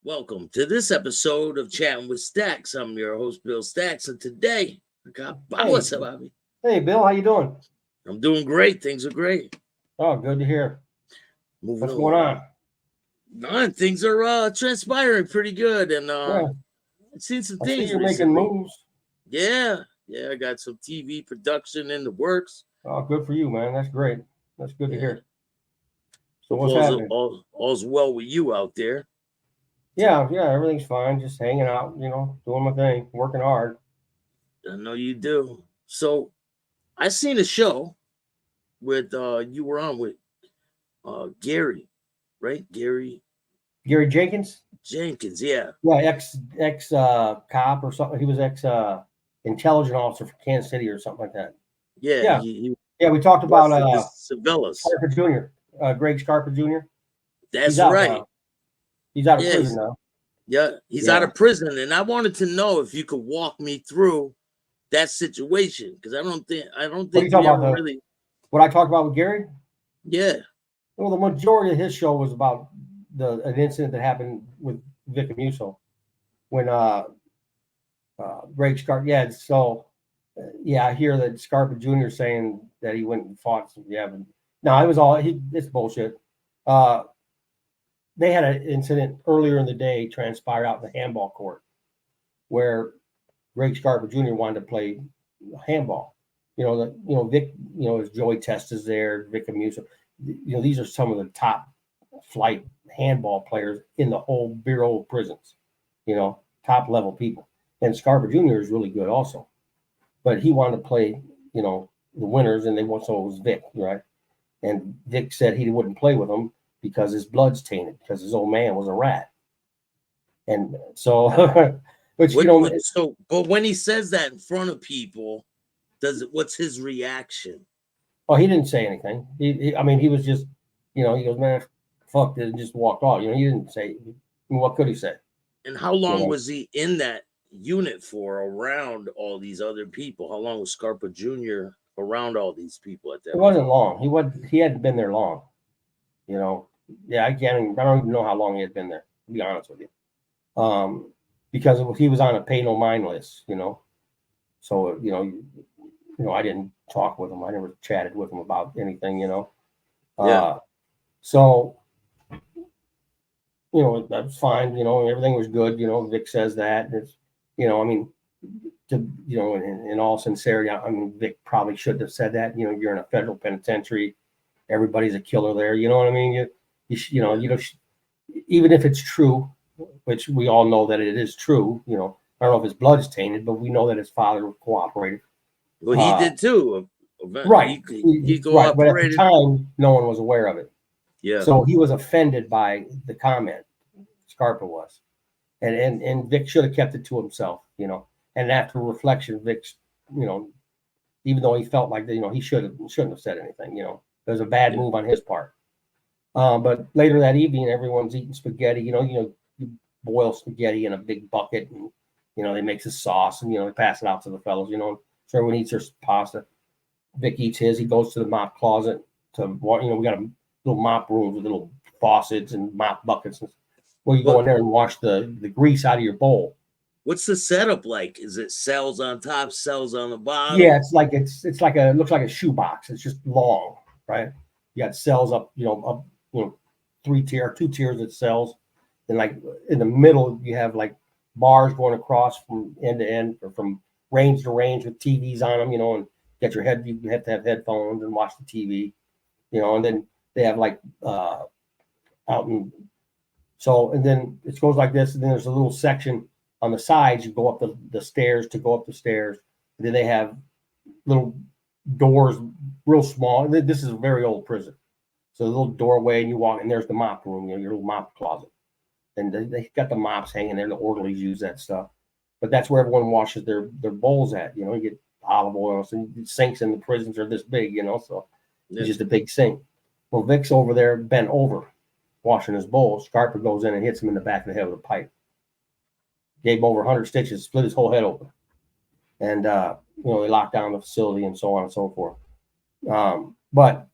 Welcome to this episode of Chatting with Staxx. I'm your host, Bill Staxx, and today I got Hey, what's up, Bobby? hey, Bill, how you doing? I'm doing great. Things are great. Oh, good to hear. Moving What's going along. on? Things are transpiring pretty good, and Yeah, I've seen some I see things you're making recently. moves. Yeah, I got some TV production in the works. Oh, good for you, man. That's great. That's good to Yeah, hear. So hope what's happening? all's well with you out there. Yeah, everything's fine. Just hanging out, doing my thing, working hard. I know you do. So I seen a show with you were on with Gary, right? Gary Gary Jenkins? Jenkins, yeah. Yeah, ex cop or something. He was ex intelligence officer for Kansas City or something like that. Yeah, Yeah, he yeah. We talked about busted the Savellas. Scarpa Jr. Greg Scarpa Jr. He's That's out right. now. He's out of Yeah, prison now. he's out Yeah. of prison, and I wanted to know if you could walk me through that situation because I don't What are you think we talking ever about? really. What I talked about with Gary? Yeah, Well, the majority of his show was about an incident that happened with Vic Amuso when Greg Scarpa. Yeah, so yeah, I hear that Scarpa Jr. saying that he went and fought. Yeah, but no, it was all it's bullshit. Uh, they had an incident earlier in the day transpire out in the handball court where Greg Scarpa Jr. wanted to play handball. Vic, as Joey Test is there, Vic Amuso. These are some of the top flight handball players in the whole Bureau of Prisons, top level people. And Scarpa Jr. is really good also. But he wanted to play, the winners, and so it was Vic, right? And Vic said he wouldn't play with him because his blood's tainted, because his old man was a rat. And so, which, but when he says that in front of people, what's his reaction? oh, he didn't say anything. I mean, he was just, he goes, man, fuck this, and just walked off. He didn't say, what could he say? And how long was he in that unit for around all these other people? How long was Scarpa Jr. around all these people at that It point? wasn't long. He hadn't been there long. Yeah, I don't even know how long he had been there, to be honest with you. Because he was on a pay no mind list, So, I didn't talk with him. I never chatted with him about anything, Yeah. So, that's fine. Everything was good. Vic says that. It's, I mean, in all sincerity, I mean, Vic probably shouldn't have said that. You're in a federal penitentiary. Everybody's a killer there. You know what I mean? Even if it's true, which we all know that it is true, I don't know if his blood's tainted, but we know that his father cooperated. Well, he did too. Right. He Right. But at the cooperated. time, no one was aware of it. Yeah. So he was offended by the comment. Scarpa was. And Vic should have kept it to himself, And after reflection, Vic, even though he felt like he shouldn't have said anything, It was a bad move on his part. But later that evening, everyone's eating spaghetti. You boil spaghetti in a big bucket, and they make the sauce, and they pass it out to the fellows. So everyone eats their pasta. Vic eats his. He goes to the mop closet to we got a little mop room with little faucets and mop buckets. Well, you go in there and wash the grease out of your bowl. What's the setup like? Is it cells on top, cells on the bottom? Yeah, it looks like a shoebox. It's just long, right? You got cells up, up, 2 tiers of cells. And like in the middle, you have like bars going across from end to end or from range to range with TVs on them, and you have to have headphones and watch the TV, and then they have like out in, so, and then it goes like this, and then there's a little section on the sides. You go up the stairs to go up the stairs. And then they have little doors, real small. And this is a very old prison. So a little doorway, and you walk, and there's the mop room, your little mop closet. And they got the mops hanging there. The orderlies use that stuff. But that's where everyone washes their bowls at. You get olive oil. So sinks in the prisons are this big, so it's just a big sink. Well, Vic's over there, bent over, washing his bowls. Scarpa goes in and hits him in the back of the head with a pipe. Gave him over 100 stitches, split his whole head open. And, they locked down the facility and so on and so forth. But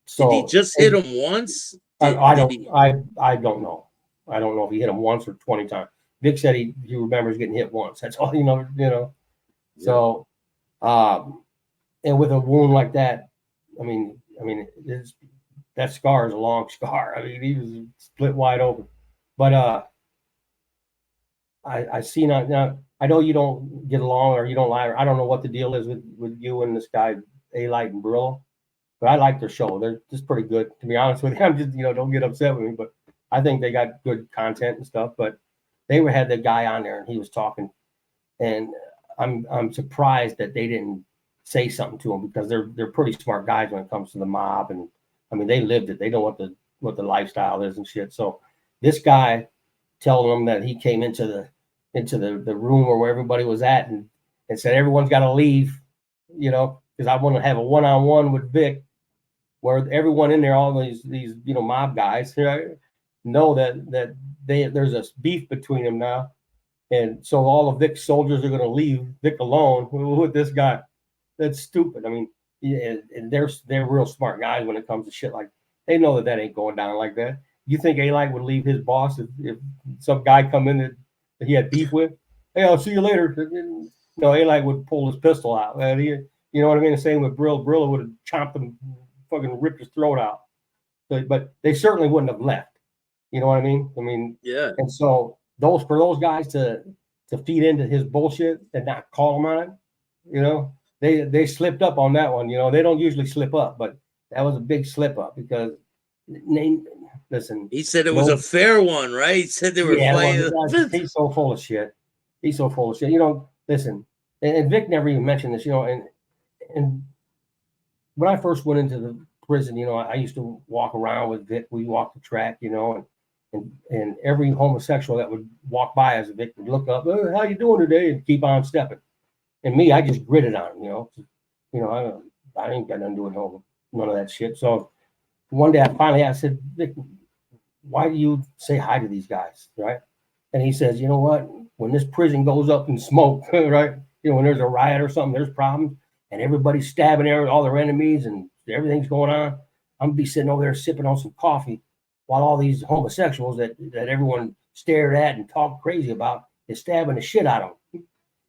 so did he just hit him once? I don't know. I don't know if he hit him once or 20 times. Vic said he remembers getting hit once. That's all, Yeah. So, and with a wound like that, I mean, that scar is a long scar. I mean, he was split wide open. But I see now. I know you don't get along or you don't lie. I don't know what the deal is with you and this guy, A-Light and Brillo, but I like their show. They're just pretty good, to be honest with you. I'm just, don't get upset with me, but I think they got good content and stuff. But they had the guy on there and he was talking, and I'm surprised that they didn't say something to him, because they're pretty smart guys when it comes to the mob, and I mean they lived it. They know what the lifestyle is and shit. So this guy telling them that he came into the room where everybody was at and said everyone's got to leave, because I want to have a one-on-one with Vic, where everyone in there, all these mob guys, right, know that there's a beef between them now, and so all of Vic's soldiers are going to leave Vic alone with this guy. That's stupid. I mean, yeah, and they're real smart guys when it comes to shit like they know that ain't going down like that. You think A-Light would leave his boss if some guy come in that he had beef with? Hey, I'll see you later. No, A-Light would pull his pistol out. And you know what I mean? The same with Brillo. Brillo would have chopped him, fucking ripped his throat out. But they certainly wouldn't have left. You know what I mean? Yeah. And so for those guys to feed into his bullshit and not call him on it, they slipped up on that one. They don't usually slip up, but that was a big slip up, because listen. He said it was a fair one, right? He said they were fighting. He's so full of shit. Listen, and Vic never even mentioned this, and when I first went into the prison, I used to walk around with Vic. We walked the track, and every homosexual that would walk by as Vic would look up, oh, how you doing today? And keep on stepping. And me, I just gritted on him, I ain't got nothing to do with home, none of that shit. So one day I said, Vic, why do you say hi to these guys, right? And he says, you know what? When this prison goes up in smoke, right? When there's a riot or something, there's problems, and everybody's stabbing all their enemies and everything's going on, I'm gonna be sitting over there sipping on some coffee while all these homosexuals that everyone stared at and talked crazy about is stabbing the shit out of them.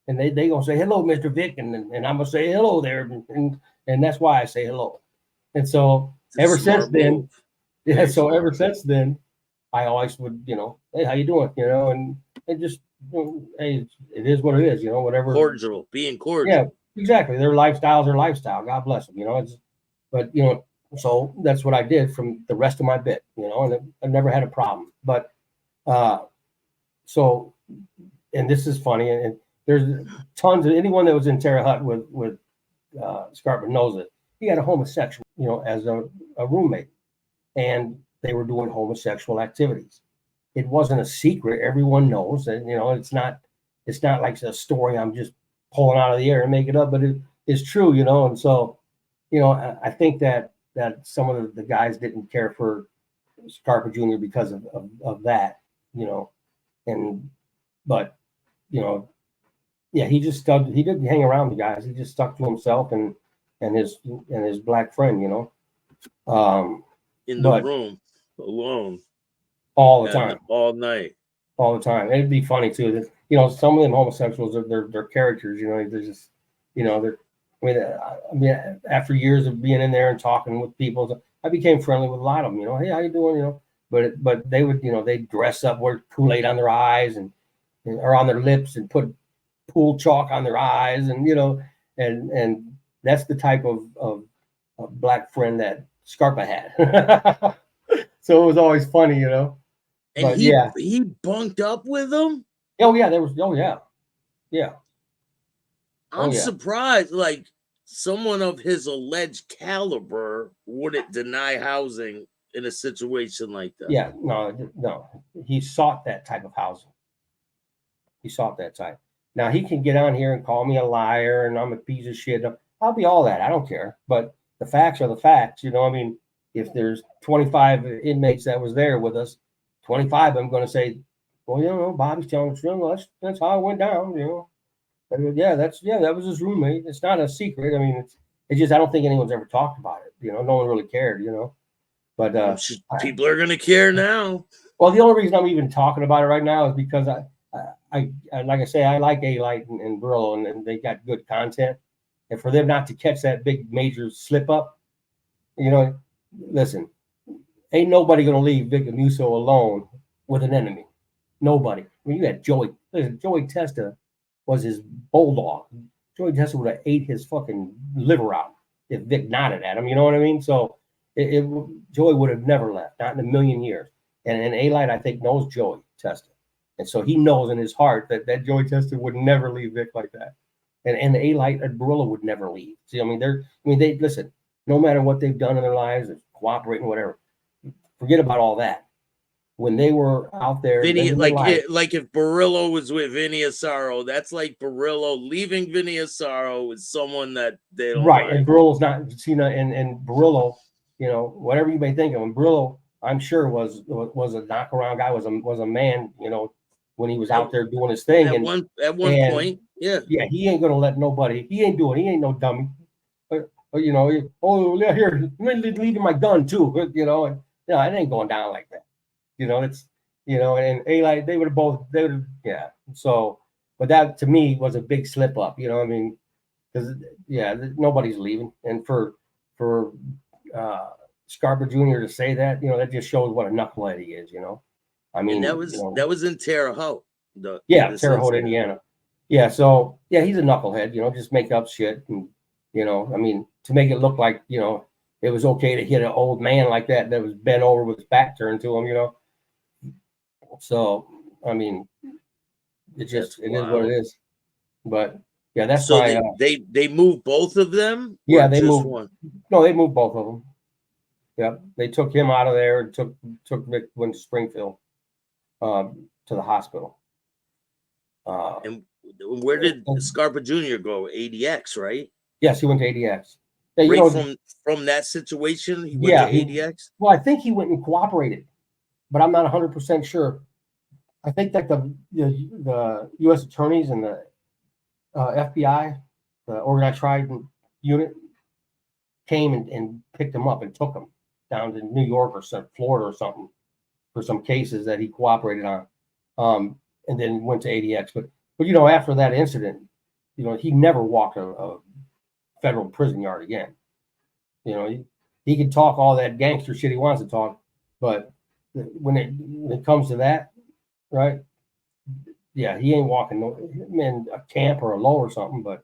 And they gonna say hello, Mr. Vic, and I'm gonna say hello there, and that's why I say hello. And so ever since then, I always would, hey, how you doing? And it just, hey, it is what it is, whatever. Cordial, being cordial. Yeah, exactly. Their lifestyles are lifestyle. God bless them, but so that's what I did from the rest of my bit, and I never had a problem. But so, and this is funny, and there's tons of anyone that was in Terre Haute with Scarpa knows it. He had a homosexual, as a roommate, and they were doing homosexual activities. It wasn't a secret. Everyone knows that, it's not like a story I'm just pulling out of the air and make it up, but it's true, and so, I think that some of the guys didn't care for Scarpa Jr. because of that, but yeah, he didn't hang around the guys. He just stuck to himself and his black friend, in the room alone all the time, all night, all the time. It'd be funny too that some of them homosexuals they're characters. They're just I mean, after years of being in there and talking with people, I became friendly with a lot of them. Hey, how you doing? But they would they'd dress up, wear Kool-Aid on their eyes and or on their lips, and put pool chalk on their eyes, and and that's the type of black friend that Scarpa had. So it was always funny, And but he bunked up with them. Oh yeah. I'm surprised, like someone of his alleged caliber wouldn't deny housing in a situation like that. Yeah, no. He sought that type of housing. He sought that type. Now he can get on here and call me a liar and I'm a piece of shit. I'll be all that. I don't care. But the facts are the facts. If there's 25 inmates that was there with us, 25 I'm going to say, well, Bobby's telling the truth. That's how it went down. That was his roommate. It's not a secret. It's just I don't think anyone's ever talked about it. No one really cared. But people are going to care now. Well, the only reason I'm even talking about it right now is because I like I say, I like A-Light and Brillo, and they got good content. And for them not to catch that big major slip up, you know, listen, ain't nobody gonna leave Vic Amuso alone with an enemy. Nobody. I mean, you had Joey. Listen, Joey Testa was his bulldog. Joey Testa would have ate his fucking liver out if Vic nodded at him. You know what I mean? So Joey would have never left, not in a million years. And A-Light, I think, knows Joey Testa. And so he knows in his heart that Joey Testa would never leave Vic like that. And A-Light and Barilla would never leave. See, I mean, they listen, no matter what they've done in their lives, cooperating, whatever, forget about all that. When they were out there, Vinny, like if Barillo was with Vinny Asaro, that's like Barillo leaving Vinny Asaro with someone that they don't right. like. And Barillo's not Cena, and Barillo, you know, whatever you may think of him, Barillo, I'm sure was a knock around guy, was a man, you know, when he was out there doing his thing. At one point, yeah, he ain't gonna let nobody. He ain't no dummy. You know, here, leaving my gun too. You know, and no, it ain't going down like that. You know, it's, you know, and A-Light, they would have both, yeah. So, but that to me was a big slip up. You know, I mean, because nobody's leaving, and for Scarpa Jr. to say that, you know, that just shows what a knucklehead he is. You know, I mean, and that was in Terre Haute. Terre Haute, Indiana. Yeah, so yeah, he's a knucklehead. You know, just make up shit, and you know, I mean, to make it look like, you know, it was okay to hit an old man like that was bent over with his back turned to him. You know. So, I mean, it is what it is. But yeah, that's so my. They moved both of them. Yeah, they moved one. No, they moved both of them. Yeah, they took him out of there and took Vic, went to Springfield, to the hospital. And where did Scarpa Jr. go? ADX, right? Yes, he went to ADX. Yeah, right, from that situation, he went to ADX. Well, I think he went and cooperated, but I'm not 100% sure. I think that the U.S. attorneys and the FBI, the organized crime unit, came and picked him up and took him down to New York or Florida or something for some cases that he cooperated on, and then went to ADX. But you know, after that incident, you know, he never walked a federal prison yard again. You know, he can talk all that gangster shit he wants to talk, but when it comes to that, right? Yeah, he ain't walking in a camp or a low or something. But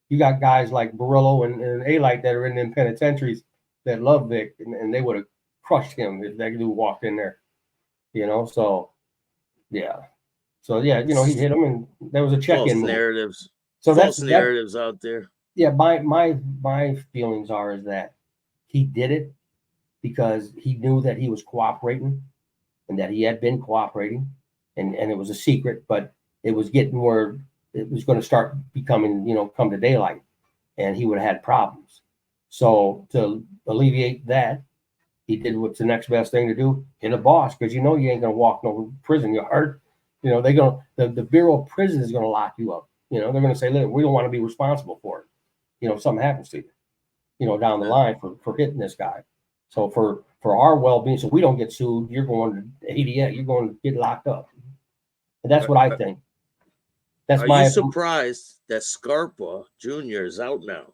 you got guys like Barillo and A-Light that are in them penitentiaries that love Vic, and they would have crushed him if that dude walked in there. You know, so yeah, you know, he hit him, and there was a check-in narratives. So false narratives out there. Yeah, my feelings are is that he did it because he knew that he was cooperating, and that he had been cooperating, and it was a secret, but it was getting where it was going to start becoming, you know, come to daylight, and he would have had problems. So to alleviate that, he did what's the next best thing to do: hit a boss, because you know you ain't going to walk no prison yard. You know, the Bureau of Prison is going to lock you up. You know, they're going to say, look, we don't want to be responsible for it. You know, if something happens to you, you know, down the line for hitting this guy. So for our well-being, so we don't get sued, you're going to ADX, you're going to get locked up. And that's what I think. Are you surprised that Scarpa Jr. is out now?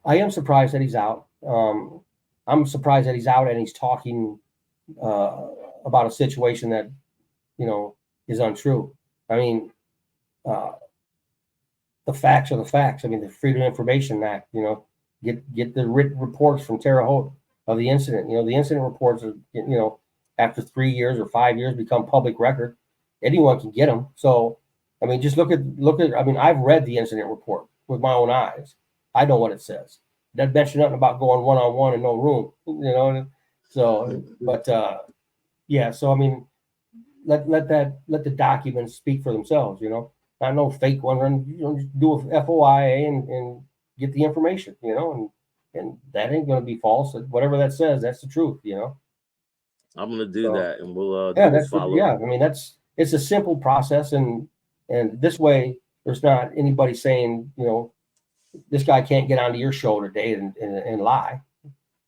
I am surprised that he's out. I'm surprised that he's out and he's talking about a situation that, you know, is untrue. I mean, the facts are the facts. I mean, the Freedom of Information Act, you know, get the written reports from Terre Haute of the incident. You know, the incident reports are, you know, after 3 years or 5 years become public record. Anyone can get them. So, I mean, just look at, I mean, I've read the incident report with my own eyes. I know what it says. It doesn't mention nothing about going one-on-one in no room, you know? So, but, yeah, so, I mean, let the documents speak for themselves, you know? Not no fake one, and you know, just do a FOIA and get the information, you know, and that ain't going to be false. Whatever that says, that's the truth, you know. I'm going to do that, and we'll follow. I mean, it's a simple process, and this way, there's not anybody saying, you know, this guy can't get onto your show today and lie,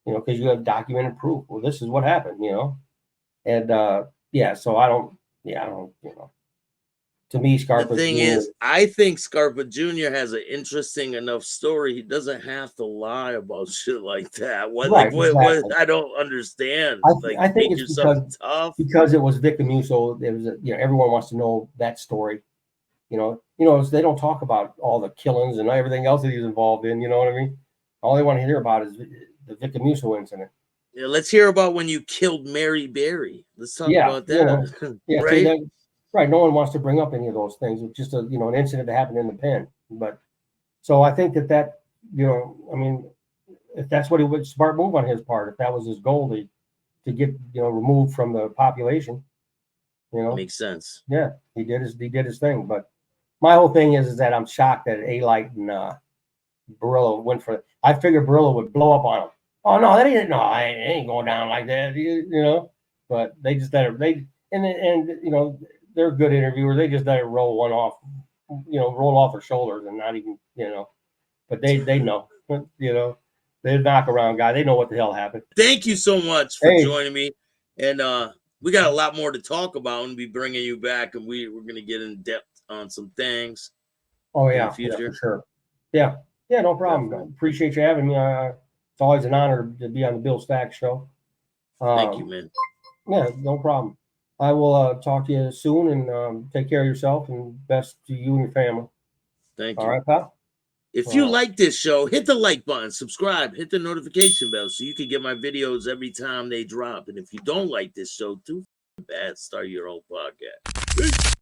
you know, because you have documented proof. Well, this is what happened, you know, and yeah. So I don't. Yeah, I don't. To me, The Scarpa thing Jr. is, I think Scarpa Jr. has an interesting enough story. He doesn't have to lie about shit like that. What, like, Right, what? exactly. I don't understand. Like, I think make it's yourself tough. because it was Victor Musso. It was everyone wants to know that story. They don't talk about all the killings and everything else that he was involved in. You know what I mean? All they want to hear about is the Victor Musso incident. Yeah, let's hear about when you killed Mary Berry. Let's talk Yeah, about that. yeah. See Right? that, right? No one wants to bring up any of those things. It's just an incident that happened in the pen. But so I think that I mean, if that's what he would smart move on his part, if that was his goal to get removed from the population, Makes sense. yeah, he did his thing. But my whole thing is that I'm shocked that A-Light and Barillo went for it. I figured Barillo would blow up on him. Oh no, that ain't no, it ain't going down like that, But they just let it. And they're good interviewers. They just let it roll one off, roll off their shoulders and not even, But they know, they knock around guy. They know what the hell happened. Thank you so much for Hey, joining me. And we got a lot more to talk about and be bringing you back. And we're going to get in depth on some things oh in the yeah, for future. sure. Yeah, no problem. Definitely. Appreciate you having me. It's always an honor to be on the Bill Staxx show. Thank you, man. Yeah, no problem. I will talk to you soon and take care of yourself and best to you and your family. Thank All you. right, pal? If you like this show, hit the like button, subscribe, hit the notification bell so you can get my videos every time they drop. And if you don't like this show, too bad, start your own podcast. Peace.